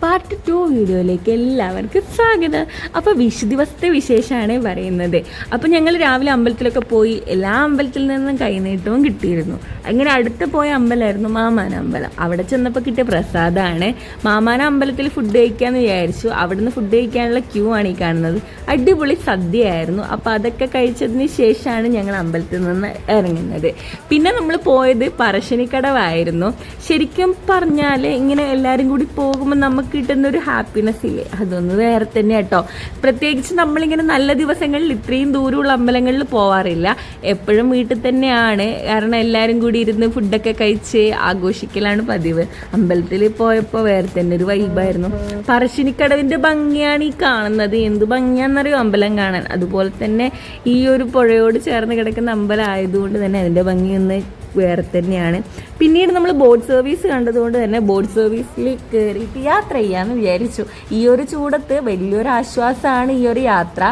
Part 2 വീഡിയോയിലേക്ക് എല്ലാവർക്കും സ്വാഗതം. അപ്പോൾ ദിവസത്തെ വിശേഷമാണ് പറയുന്നത്. അപ്പോൾ ഞങ്ങൾ രാവിലെ അമ്പലത്തിലൊക്കെ പോയി. എല്ലാ അമ്പലത്തിൽ നിന്നും കൈനീട്ടവും കിട്ടിയിരുന്നു. അങ്ങനെ അടുത്ത് പോയ അമ്പലമായിരുന്നു മാമാന അമ്പലം. അവിടെ ചെന്നപ്പോൾ കിട്ടിയ പ്രസാദമാണ്. മാമാന അമ്പലത്തിൽ ഫുഡ് കഴിക്കാമെന്ന് വിചാരിച്ചു. അവിടുന്ന് ഫുഡ് കഴിക്കാനുള്ള ക്യൂ ആണ് ഈ കാണുന്നത്. അടിപൊളി സദ്യയായിരുന്നു. അപ്പോൾ അതൊക്കെ കഴിച്ചതിന് ശേഷമാണ് ഞങ്ങൾ അമ്പലത്തിൽ നിന്ന് ഇറങ്ങുന്നത്. പിന്നെ നമ്മൾ പോയത് പറശ്ശിനിക്കടവായിരുന്നു. ശരിക്കും പറഞ്ഞാൽ ഇങ്ങനെ എല്ലാവരും കൂടി പോകുമ്പോൾ നമുക്ക് കിട്ടുന്ന ഒരു ഹാപ്പിനെസ് ഇല്ലേ, അതൊന്ന് വേറെ തന്നെ കേട്ടോ. പ്രത്യേകിച്ച് നമ്മളിങ്ങനെ നല്ല ദിവസങ്ങളിൽ ഇത്രയും ദൂരമുള്ള അമ്പലങ്ങളിൽ പോവാറില്ല. എപ്പോഴും വീട്ടിൽ തന്നെയാണ്. കാരണം എല്ലാവരും കൂടി ഇരുന്ന് ഫുഡൊക്കെ കഴിച്ച് ആഘോഷിക്കലാണ് പതിവ്. അമ്പലത്തിൽ പോയപ്പോൾ വേറെ തന്നെ ഒരു വൈബായിരുന്നു. പറശ്ശിനിക്കടവിൻ്റെ ഭംഗിയാണ് ഈ കാണുന്നത്. എന്ത് ഭംഗിയാണെന്നറിയോ അമ്പലം കാണാൻ. അതുപോലെ തന്നെ ഈ ഒരു പുഴയോട് ചേർന്ന് കിടക്കുന്ന അമ്പലം ആയതുകൊണ്ട് തന്നെ അതിൻ്റെ ഭംഗിയൊന്ന് വേറെ തന്നെയാണ്. പിന്നീട് നമ്മൾ ബോട്ട് സർവീസ് കണ്ടതുകൊണ്ട് തന്നെ ബോട്ട് സർവീസിൽ കയറിയിട്ട് യാത്ര ചെയ്യാമെന്ന് വിചാരിച്ചു. ഈ ഒരു ചൂടത്ത് വലിയൊരു ആശ്വാസമാണ് ഈ ഒരു യാത്ര.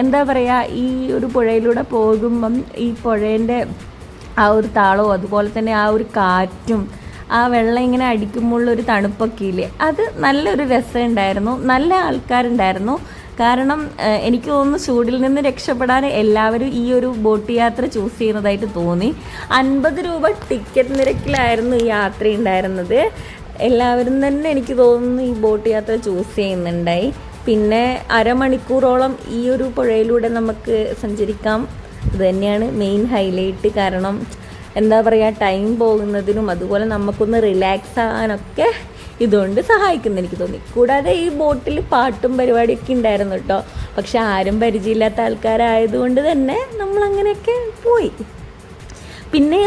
എന്താ പറയുക, ഈ ഒരു പുഴയിലൂടെ പോകുമ്പം ഈ പുഴേൻ്റെ ആ ഒരു താളവും അതുപോലെ തന്നെ ആ ഒരു കാറ്റും ആ വെള്ളം ഇങ്ങനെ അടിക്കുമ്പോഴുള്ളൊരു തണുപ്പൊക്കെ ഇല്ലേ, അത് നല്ലൊരു രസമുണ്ടായിരുന്നു. നല്ല ആൾക്കാരുണ്ടായിരുന്നു. കാരണം എനിക്ക് തോന്നുന്നു ചൂടിൽ നിന്ന് രക്ഷപ്പെടാൻ എല്ലാവരും ഈ ഒരു ബോട്ട് യാത്ര ചൂസ് ചെയ്യുന്നതായിട്ട് തോന്നി. 50 രൂപ ടിക്കറ്റ് നിരക്കിലായിരുന്നു ഈ യാത്ര ഉണ്ടായിരുന്നത്. എല്ലാവരും തന്നെ എനിക്ക് തോന്നുന്നു ഈ ബോട്ട് യാത്ര ചൂസ് ചെയ്യുന്നുണ്ടായി. പിന്നെ അരമണിക്കൂറോളം ഈ ഒരു പുഴയിലൂടെ നമുക്ക് സഞ്ചരിക്കാം. ഇത് തന്നെയാണ് മെയിൻ ഹൈലൈറ്റ്. കാരണം എന്താ പറയുക, ടൈം പോകുന്നതിനും അതുപോലെ നമുക്കൊന്ന് റിലാക്സ് ആകാനൊക്കെ ഇതുകൊണ്ട് സഹായിക്കുന്നു എനിക്ക് തോന്നി. കൂടാതെ ഈ ബോട്ടിൽ പാട്ടും പരിപാടിയൊക്കെ ഉണ്ടായിരുന്നു കേട്ടോ. പക്ഷെ ആരും പരിചയമില്ലാത്ത ആൾക്കാരായതുകൊണ്ട് തന്നെ നമ്മളങ്ങനെയൊക്കെ പോയി. പിന്നെ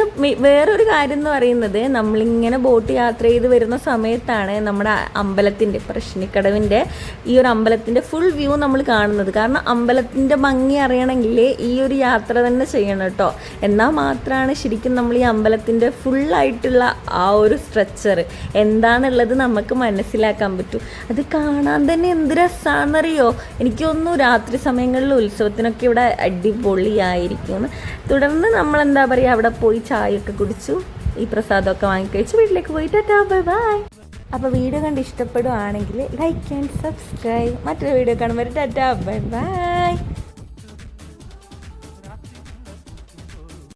വേറൊരു കാര്യം എന്ന് പറയുന്നത്, നമ്മളിങ്ങനെ ബോട്ട് യാത്ര ചെയ്ത് വരുന്ന സമയത്താണ് നമ്മുടെ അമ്പലത്തിൻ്റെ പറശ്ശിനിക്കടവിൻ്റെ ഈ ഒരു അമ്പലത്തിൻ്റെ ഫുൾ വ്യൂ നമ്മൾ കാണുന്നത്. കാരണം അമ്പലത്തിൻ്റെ ഭംഗി അറിയണമെങ്കിൽ ഈ ഒരു യാത്ര തന്നെ ചെയ്യണം കേട്ടോ. എന്നാൽ മാത്രമാണ് ശരിക്കും നമ്മൾ ഈ അമ്പലത്തിൻ്റെ ഫുള്ളായിട്ടുള്ള ആ ഒരു സ്ട്രക്ചർ എന്താണെന്നുള്ളത് നമുക്ക് മനസ്സിലാക്കാൻ പറ്റും. അത് കാണാൻ തന്നെ എന്ത് രസമാണെന്നറിയോ. എനിക്ക് തോന്നുന്നു രാത്രി സമയങ്ങളിൽ ഉത്സവത്തിനൊക്കെ ഇവിടെ അടിപൊളിയായിരിക്കും. തുടർന്ന് നമ്മൾ എന്താ പറയുക, അവിടെ പോയി ചായയൊക്കെ കുടിച്ചു, ഈ പ്രസാദമൊക്കെ വാങ്ങിക്കഴിച്ച് വീട്ടിലേക്ക് പോയി. Tata bye bye. അപ്പോൾ വീഡിയോ കണ്ട് ഇഷ്ടപ്പെടുകയാണെങ്കിൽ ലൈക്ക് ആൻഡ് സബ്സ്ക്രൈബ്. മറ്റൊരു വീഡിയോ കാണുമ്പോൾ ടാറ്റാ ബൈ ബൈ.